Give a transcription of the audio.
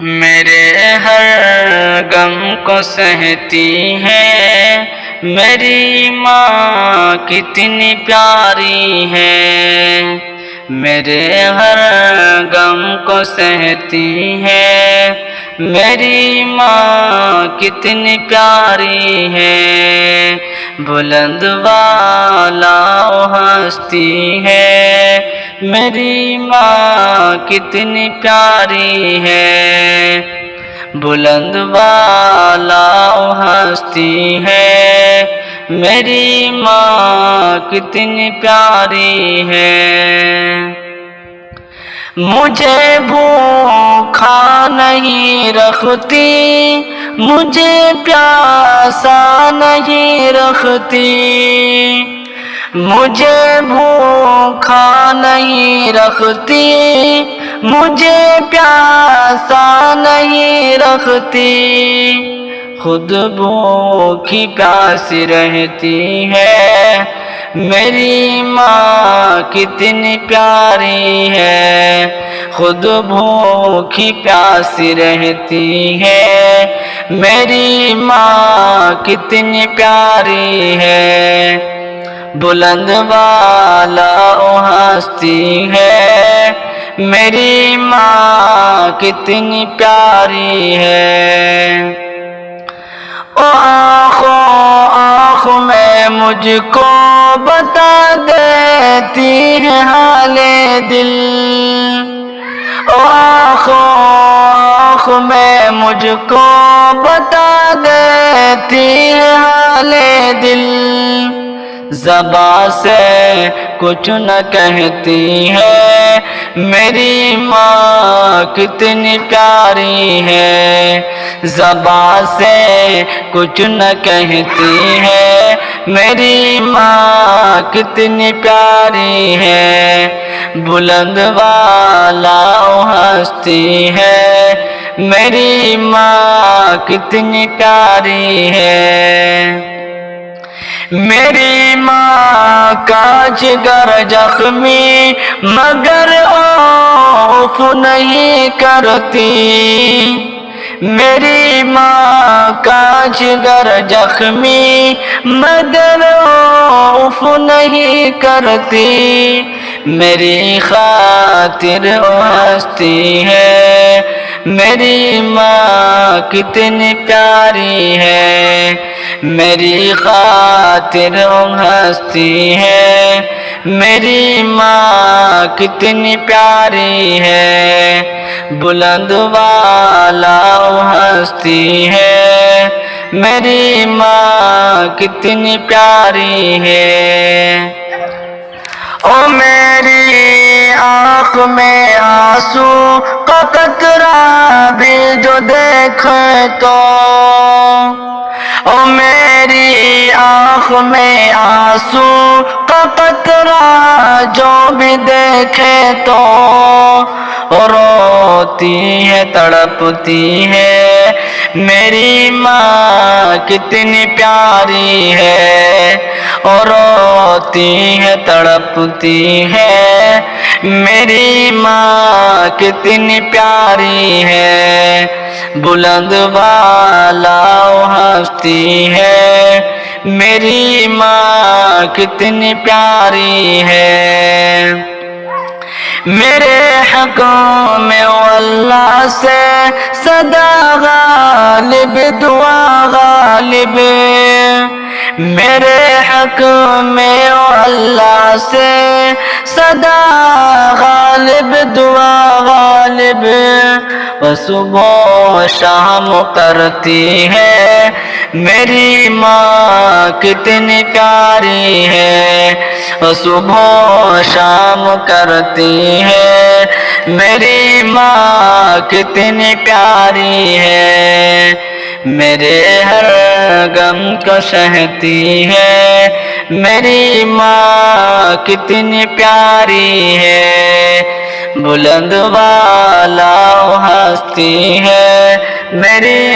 میرے ہر غم کو سہتی ہے میری ماں کتنی پیاری ہے، میرے ہر غم کو سہتی ہے میری ماں کتنی پیاری ہے، بلند والا ہستی ہے میری ماں کتنی پیاری ہے، بلند والا ہستی ہے میری ماں کتنی پیاری ہے، مجھے بھوکا نہیں رکھتی، مجھے پیاسا نہیں رکھتی، مجھے بھوکا نہیں رکھتی، مجھے پیاسا نہیں رکھتی، خود بھوکی پیاسی رہتی ہے میری ماں کتنی پیاری ہے، خود بھوکی پیاسی رہتی ہے میری ماں کتنی پیاری ہے، بلند والا ہستی ہے میری ماں کتنی پیاری ہے، آنکھ میں مجھ کو بتا دیتی ہے حال دل، آنکھ میں مجھ کو بتا دیتی ہے حال دل، زبان سے کچھ نہ کہتی ہے میری ماں کتنی پیاری ہے، زبان سے کچھ نہ کہتی ہے میری ماں کتنی پیاری ہے، بلند والا ہستی ہے میری ماں کتنی پیاری ہے، میری ماں کا جگر زخمی مگر خوف نہیں کرتی، میری ماں کا جگر زخمی مگر خوف نہیں کرتی، میری خاطر ہنستی ہے میری ماں کتنی پیاری ہے، میری خاطر ہنستی ہے میری ماں کتنی پیاری ہے، بلند والا ہستی ہے میری ماں کتنی پیاری ہے، او میری آنکھ میں آنسو کا قطرہ بھی جو دیکھے تو، او میری آنکھ میں آنسو کا قطرہ جو بھی دیکھے تو روتی ہے تڑپتی ہے میری ماں کتنی پیاری ہے، روتی ہے تڑپتی ہے میری ماں کتنی پیاری ہے، بلند والا ہستی ہے میری ماں کتنی پیاری ہے، میرے حق میں اللہ سے صدا غالب دعا غالب، میرے حق میں اللہ سے صدا غالب دعا غالب، وہ صبح و شام کرتی ہے میری ماں کتنی پیاری ہے، وہ صبح و شام کرتی ہے میری ماں کتنی پیاری ہے، میرے ہر غم کو سہتی ہے میری ماں کتنی پیاری ہے، بلند والا ہستی ہے میری